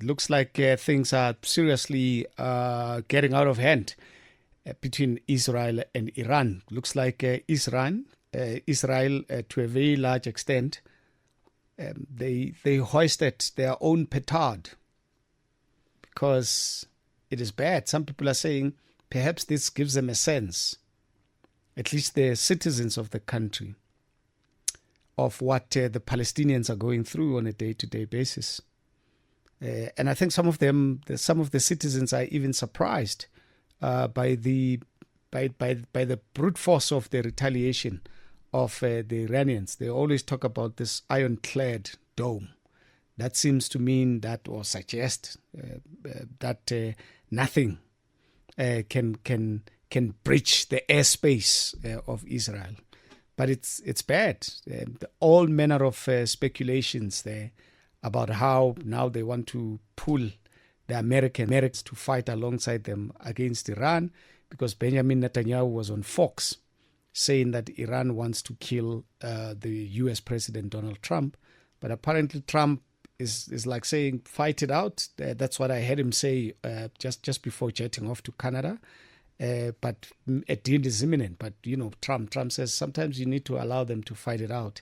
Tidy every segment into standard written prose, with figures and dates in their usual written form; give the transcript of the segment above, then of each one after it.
Looks like things are seriously getting out of hand between Israel and Iran. Looks like Israel, to a very large extent, they hoisted their own petard because it is bad. Some people are saying perhaps this gives them a sense, at least the citizens of the country, of what the Palestinians are going through on a day-to-day basis. And I think some of the citizens are even surprised by the brute force of the retaliation of the Iranians. They always talk about this ironclad dome. That seems to mean that, or suggest that nothing can breach the airspace of Israel. But it's bad. All manner of speculations there about how now they want to pull the Americans to fight alongside them against Iran, because Benjamin Netanyahu was on Fox saying that Iran wants to kill the US President Donald Trump. But apparently Trump is like saying, fight it out. That's what I heard him say just before jetting off to Canada. But a deal is imminent. But, Trump says sometimes you need to allow them to fight it out.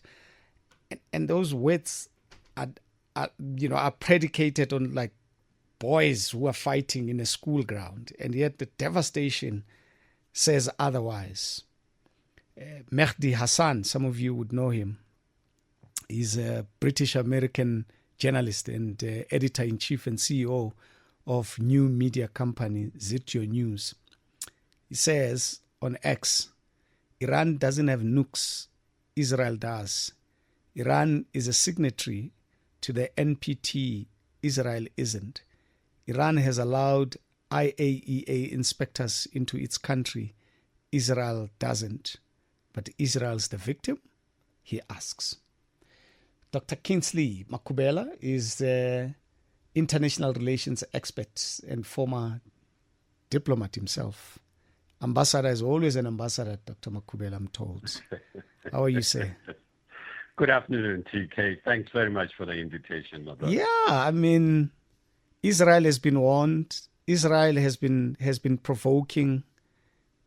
And those words are predicated on like boys who are fighting in a school ground. And yet the devastation says otherwise. Mehdi Hassan, some of you would know him. He's a British-American journalist and editor-in-chief and CEO of new media company Zitio News. He says on X, Iran doesn't have nukes, Israel does. Iran is a signatory to the NPT, Israel isn't. Iran has allowed IAEA inspectors into its country, Israel doesn't. But Israel's the victim? He asks. Dr. Kingsley Makhubela is the international relations expert and former diplomat himself. Ambassador is always an ambassador, Dr. Makhubela, I'm told. How are you, sir? Good afternoon, TK. Thanks very much for the invitation, my brother. Yeah, Israel has been warned. Israel has been provoking.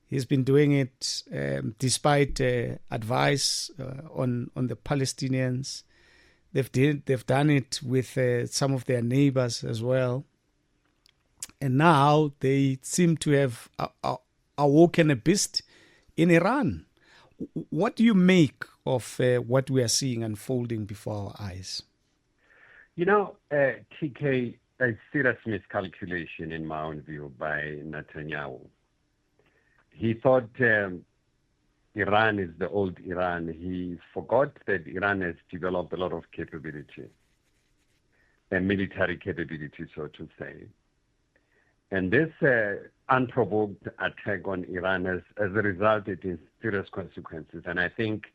He's been doing it despite advice on the Palestinians. They've done it with some of their neighbors as well. And now they seem to have awoken a beast in Iran. What do you make of what we are seeing unfolding before our eyes? TK, a serious miscalculation in my own view by Netanyahu. He thought Iran is the old Iran. He forgot that Iran has developed a lot of capability, and military capability, so to say. And this unprovoked attack on Iran has resulted in serious consequences. And I think,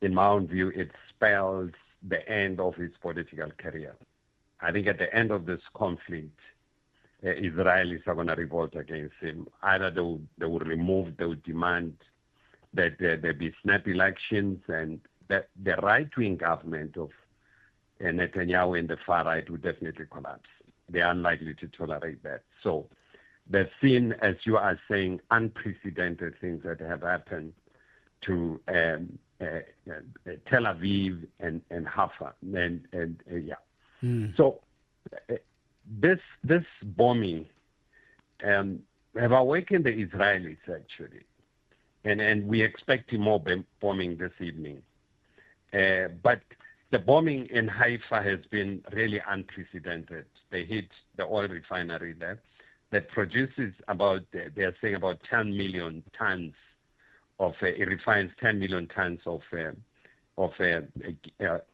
in my own view, it spells the end of his political career. I think at the end of this conflict, Israelis are going to revolt against him. Either they will remove, they will demand that there be snap elections, and that the right-wing government of Netanyahu and the far right will definitely collapse. They are unlikely to tolerate that. So they've seen, as you are saying, unprecedented things that have happened to Tel Aviv and Haifa. So this bombing have awakened the Israelis, actually. And we're expecting more bombing this evening. But the bombing in Haifa has been really unprecedented. They hit the oil refinery there that produces they're saying about 10 million tons of, it refines 10 million tons of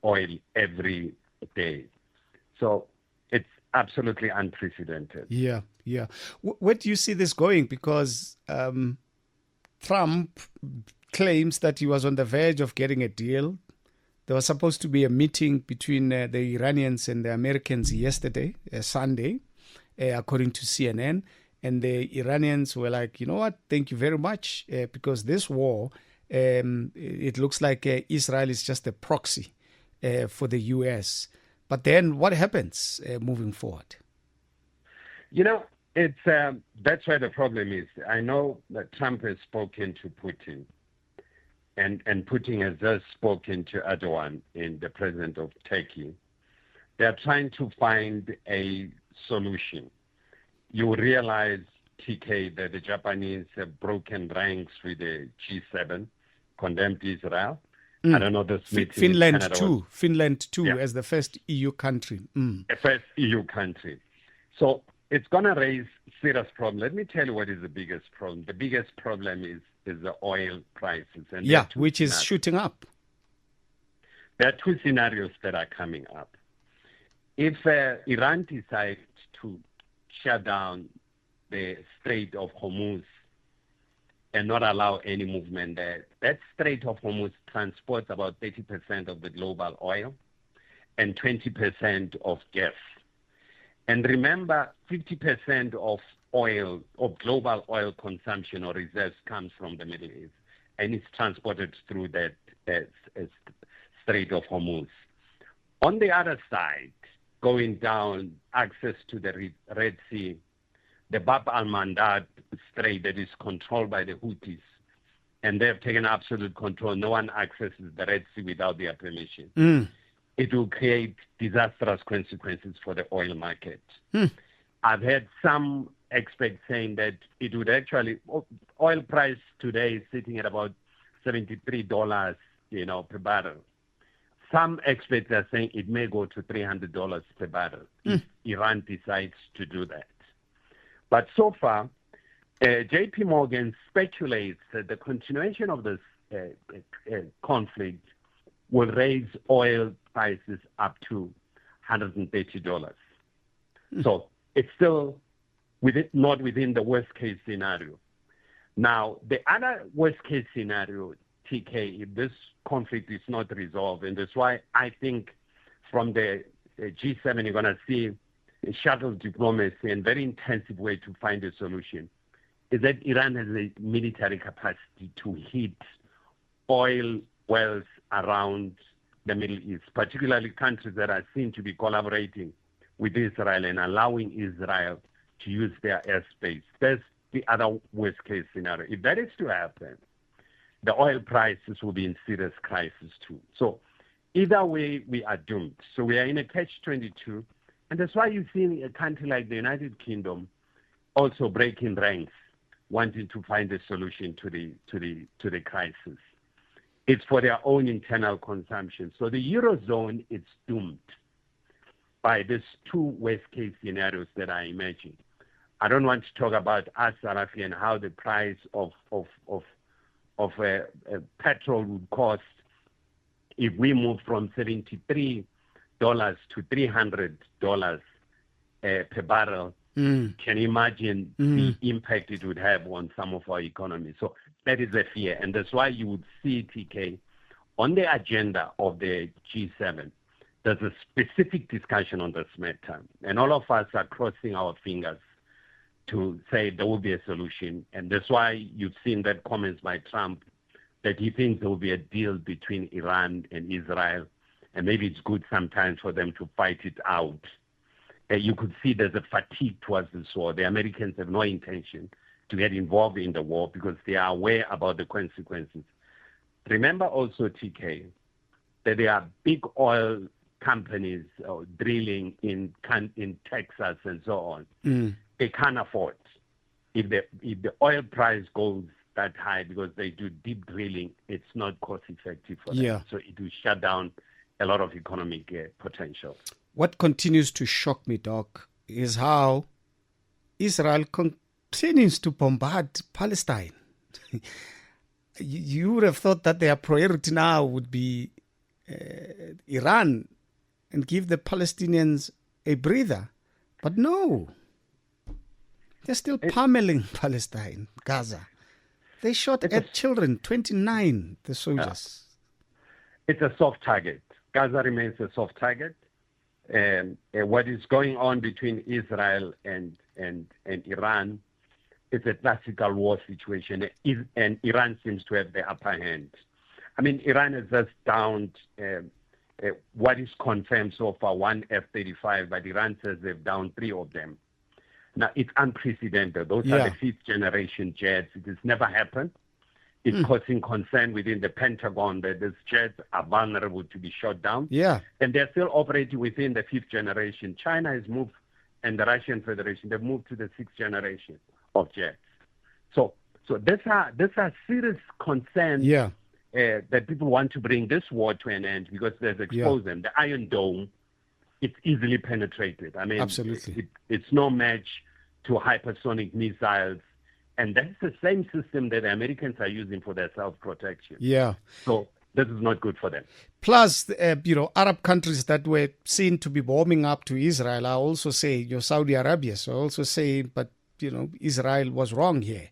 oil every day. So it's absolutely unprecedented. Yeah. Where do you see this going? Because Trump claims that he was on the verge of getting a deal. There was supposed to be a meeting between the Iranians and the Americans yesterday, Sunday, according to CNN. And the Iranians were like, you know what, thank you very much, because this war, it looks like Israel is just a proxy for the U.S. But then what happens moving forward? You know, it's that's where the problem is. I know that Trump has spoken to Putin, and Putin has just spoken to Erdogan, the president of Turkey. They are trying to find a solution. You realize, TK, that the Japanese have broken ranks with the G7, condemned Israel. I don't know this meeting. Finland too, as the first EU country. The first EU country. So it's going to raise serious problems. Let me tell you what is the biggest problem. The biggest problem is the oil prices. And which is shooting up. There are two scenarios that are coming up. If Iran decides to shut down the Strait of Hormuz and not allow any movement there, that Strait of Hormuz transports about 30% of the global oil and 20% of gas. And remember, 50% of global oil consumption or reserves comes from the Middle East, and it's transported through that Strait of Hormuz. On the other side, going down access to the Red Sea, the Bab al-Mandab Strait that is controlled by the Houthis, and they've taken absolute control. No one accesses the Red Sea without their permission. It will create disastrous consequences for the oil market. I've had some experts saying that it would actually, oil price today is sitting at about $73, per barrel. Some experts are saying it may go to $300 per barrel if Iran decides to do that. But so far, J.P. Morgan speculates that the continuation of this conflict will raise oil prices up to $130. So it's still not within the worst case scenario. Now, the other worst case scenario, TK, if this conflict is not resolved, and that's why I think from the G7 you're going to see a shuttle diplomacy and very intensive way to find a solution, is that Iran has a military capacity to hit oil wells around the Middle East, particularly countries that are seen to be collaborating with Israel and allowing Israel to use their airspace. That's the other worst case scenario. If that is to happen, the oil prices will be in serious crisis too. So either way, we are doomed. So we are in a catch-22, and that's why you see a country like the United Kingdom also breaking ranks, wanting to find a solution to the crisis. It's for their own internal consumption. So the Eurozone is doomed by these two worst-case scenarios that I imagine. I don't want to talk about us, South Africa, and how the price of petrol would cost if we move from $73 to $300 per barrel. Can you imagine the impact it would have on some of our economy? So that is a fear. And that's why you would see, TK, on the agenda of the G7, there's a specific discussion on this matter. And all of us are crossing our fingers to say there will be a solution. And that's why you've seen that comments by Trump that he thinks there will be a deal between Iran and Israel. And maybe it's good sometimes for them to fight it out. You could see there's a fatigue towards this war. The Americans have no intention to get involved in the war because they are aware about the consequences. Remember also, TK, that there are big oil companies drilling in Texas and so on. They can't afford. If the oil price goes that high because they do deep drilling, it's not cost effective for them. So it will shut down a lot of economic potential. What continues to shock me, Doc, is how Israel continues to bombard Palestine. You would have thought that their priority now would be Iran and give the Palestinians a breather. But no, they're still pummeling Palestine, Gaza. They shot at children, 29, the soldiers. It's a soft target. Gaza remains a soft target. What is going on between Israel and Iran is a classical war situation, and Iran seems to have the upper hand. I mean, Iran has just downed what is confirmed so far, one F-35, but Iran says they've downed 3 of them. Now, it's unprecedented. Those are the fifth-generation jets. It has never happened. It's causing concern within the Pentagon that these jets are vulnerable to be shot down. Yeah. And they're still operating within the fifth generation. China has moved, and the Russian Federation, they've moved to the sixth generation of jets. So these are serious concerns that people want to bring this war to an end because they've exposed them. The Iron Dome, it's easily penetrated. I mean, absolutely. It's no match to hypersonic missiles. And that's the same system that the Americans are using for their self-protection. Yeah. So this is not good for them. Plus, Arab countries that were seen to be warming up to Israel are also saying, Saudi Arabia, so also saying, but, Israel was wrong here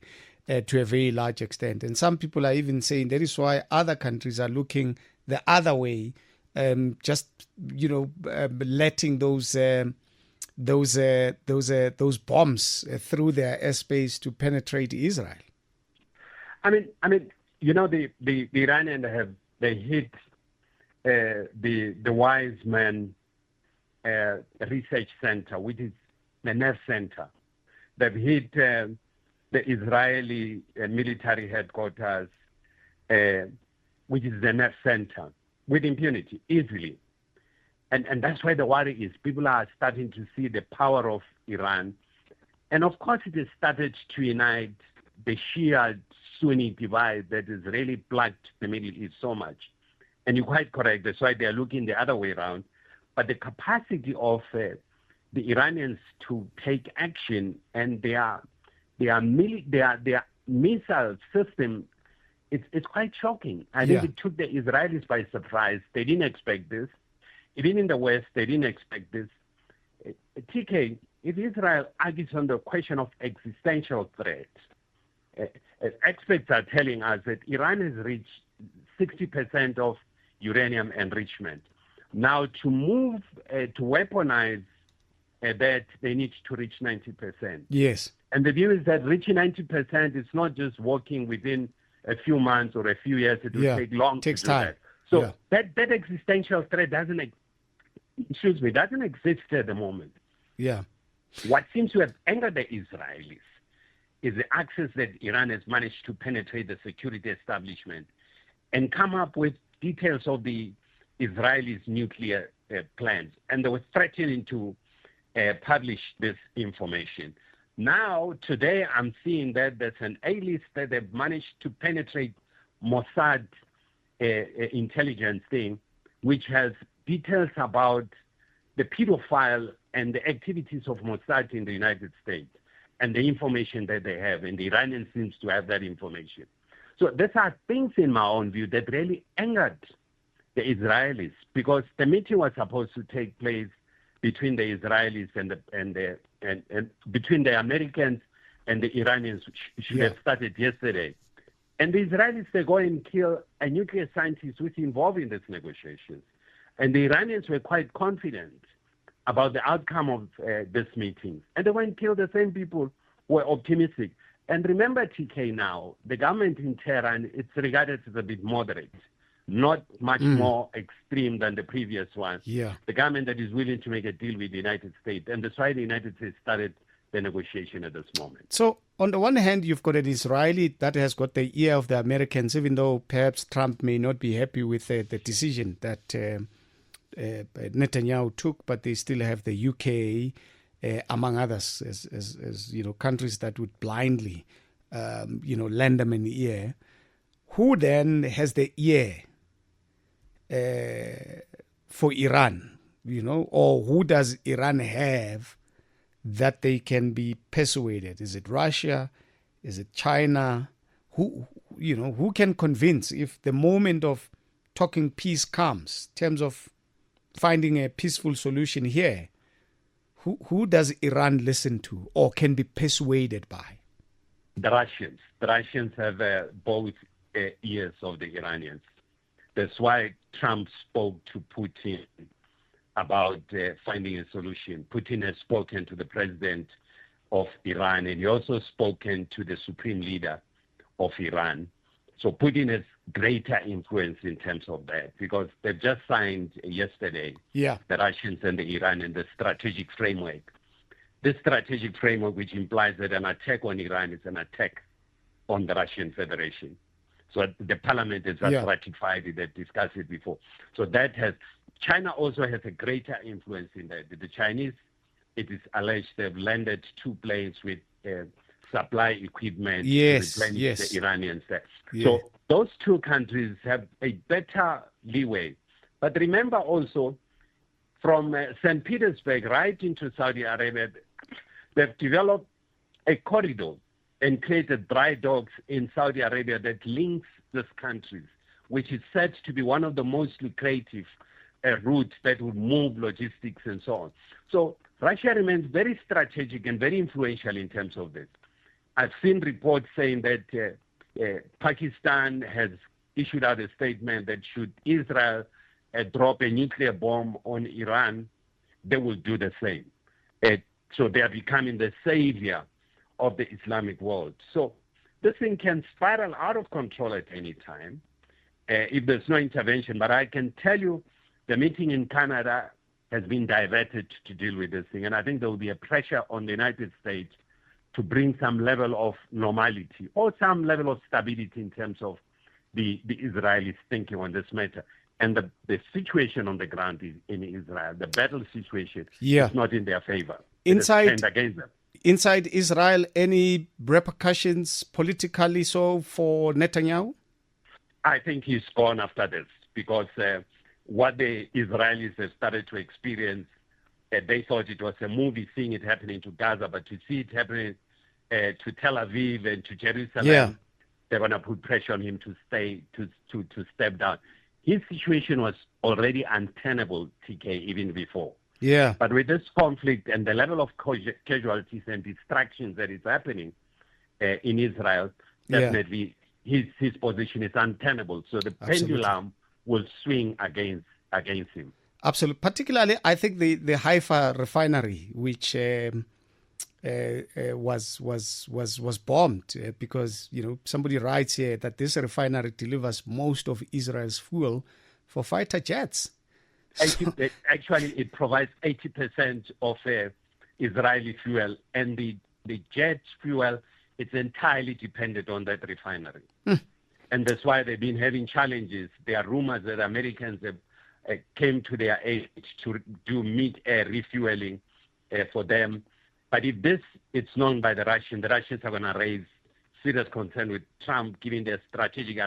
to a very large extent. And some people are even saying that is why other countries are looking the other way, letting those bombs through their airspace to penetrate Israel. I mean, the Iranians they hit the Weizmann Research Center, which is the nerve center. They've hit the Israeli military headquarters, which is the nerve center, with impunity, easily. And that's where the worry is. People are starting to see the power of Iran. And of course, it has started to unite the Shia-Sunni divide that has really plagued the Middle East so much. And you're quite correct. That's why they're looking the other way around. But the capacity of the Iranians to take action and their missile system, it's quite shocking. I think it took the Israelis by surprise. They didn't expect this. Even in the West, they didn't expect this. TK, if Israel argues on the question of existential threat, experts are telling us that Iran has reached 60% of uranium enrichment. Now, to move to weaponize that, they need to reach 90%. Yes. And the view is that reaching 90% is not just working within a few months or a few years. It will take long to do that. So that existential threat doesn't exist at the moment. Yeah. What seems to have angered the Israelis is the access that Iran has managed to penetrate the security establishment and come up with details of the Israelis' nuclear plans. And they were threatening to publish this information. Now, today, I'm seeing that there's an A-list that they've managed to penetrate Mossad intelligence thing, which has details about the pedophile and the activities of Mossad in the United States and the information that they have. And the Iranians seems to have that information. So these are things, in my own view, that really angered the Israelis, because the meeting was supposed to take place between the Israelis and between the Americans and the Iranians, which should have started yesterday. And the Israelis, they go and kill a nuclear scientist who's involved in these negotiations. And the Iranians were quite confident about the outcome of this meeting. And they went and killed the same people who were optimistic. And remember, TK, now, the government in Tehran, it's regarded as a bit moderate, not much more extreme than the previous one. Yeah. The government that is willing to make a deal with the United States. And that's why the United States started the negotiation at this moment. So, on the one hand, you've got an Israeli that has got the ear of the Americans, even though perhaps Trump may not be happy with the decision that Netanyahu took, but they still have the UK, among others, as countries that would blindly, lend them an ear. Who then has the ear for Iran, or who does Iran have that they can be persuaded? Is it Russia? Is it China? Who can convince if the moment of talking peace comes, in terms of finding a peaceful solution here? Who does Iran listen to or can be persuaded by? The Russians. The Russians have both ears of the Iranians. That's why Trump spoke to Putin about finding a solution. Putin has spoken to the president of Iran, and he also spoken to the supreme leader of Iran. So Putin has greater influence in terms of that, because they've just signed yesterday, the Russians and the Iran, in the strategic framework this strategic framework, which implies that an attack on Iran is an attack on the Russian Federation. So the parliament has ratified it, they've discussed it before. So that has, China also has a greater influence in that. The Chinese, it is alleged, they've landed 2 planes with supply equipment to replenish the Iranians there. Yeah. So those 2 countries have a better leeway. But remember also, from St. Petersburg right into Saudi Arabia, they've developed a corridor and created dry docks in Saudi Arabia that links these countries, which is said to be one of the most lucrative routes that will move logistics and so on. So Russia remains very strategic and very influential in terms of this. I've seen reports saying that Pakistan has issued out a statement that should Israel drop a nuclear bomb on Iran, they will do the same. So they are becoming the savior of the Islamic world. So this thing can spiral out of control at any time if there's no intervention. But I can tell you the meeting in Canada has been diverted to deal with this thing. And I think there will be a pressure on the United States to bring some level of normality or some level of stability in terms of the Israelis thinking on this matter. And the situation on the ground in Israel, the battle situation, is not in their favor. Inside against them. Inside Israel, any repercussions politically so for Netanyahu? I think he's gone after this because what the Israelis have started to experience, they thought it was a movie seeing it happening to Gaza, but to see it happening to Tel Aviv and to Jerusalem, they're going to put pressure on him to step down. His situation was already untenable, TK, even before. Yeah. But with this conflict and the level of casualties and distractions that is happening in Israel, definitely his position is untenable. So the pendulum will swing against him. Absolutely. Particularly, I think the Haifa refinery, which was bombed because somebody writes here that this refinery delivers most of Israel's fuel for fighter jets. Actually, it provides 80% of Israeli fuel, and the jet fuel is entirely dependent on that refinery. And that's why they've been having challenges. There are rumors that Americans have came to their aid to do mid-air refueling for them. But if it's known by the Russians are going to raise serious concern with Trump, given their strategic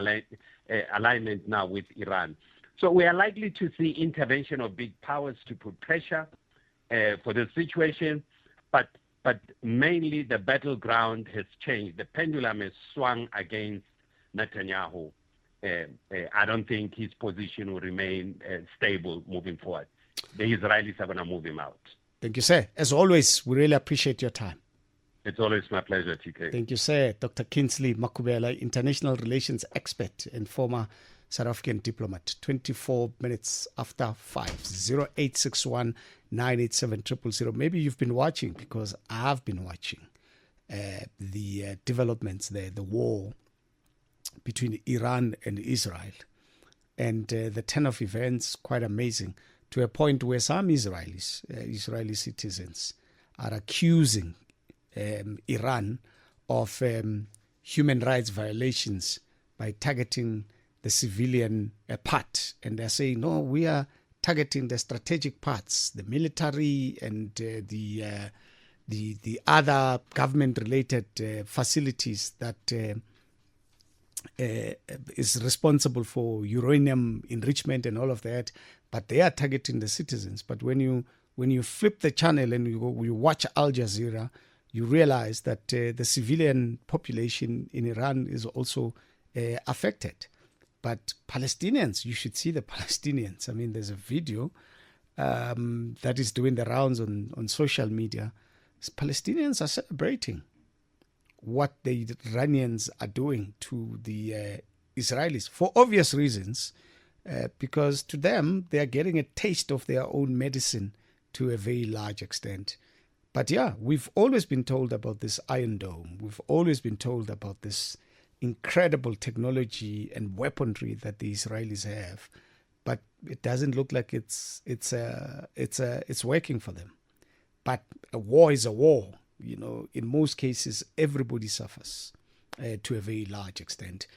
alignment now with Iran. So we are likely to see intervention of big powers to put pressure for the situation, but mainly the battleground has changed. The pendulum has swung against Netanyahu. I don't think his position will remain stable moving forward. The Israelis are going to move him out. Thank you, sir. As always, we really appreciate your time. It's always my pleasure, TK. Thank you, sir. Dr. Kingsley Makhubela, international relations expert and former South African diplomat. 24 minutes after 5. 0861 987 000. Maybe you've been watching, because I've been watching the developments there, the war between Iran and Israel. And the turn of events, quite amazing, to a point where some Israeli citizens are accusing Iran of human rights violations by targeting the civilian part. And they're saying, no, we are targeting the strategic parts, the military and the other government-related facilities that is responsible for uranium enrichment and all of that, but they are targeting the citizens. But when you flip the channel and you watch Al Jazeera, you realize that the civilian population in Iran is also affected. But Palestinians, you should see the Palestinians. I mean, there's a video that is doing the rounds on social media. Palestinians are celebrating what the Iranians are doing to the Israelis for obvious reasons, because to them, they are getting a taste of their own medicine to a very large extent. But yeah, we've always been told about this Iron Dome. We've always been told about this incredible technology and weaponry that the Israelis have, but it doesn't look like it's working for them. But a war is a war. In most cases, everybody suffers to a very large extent.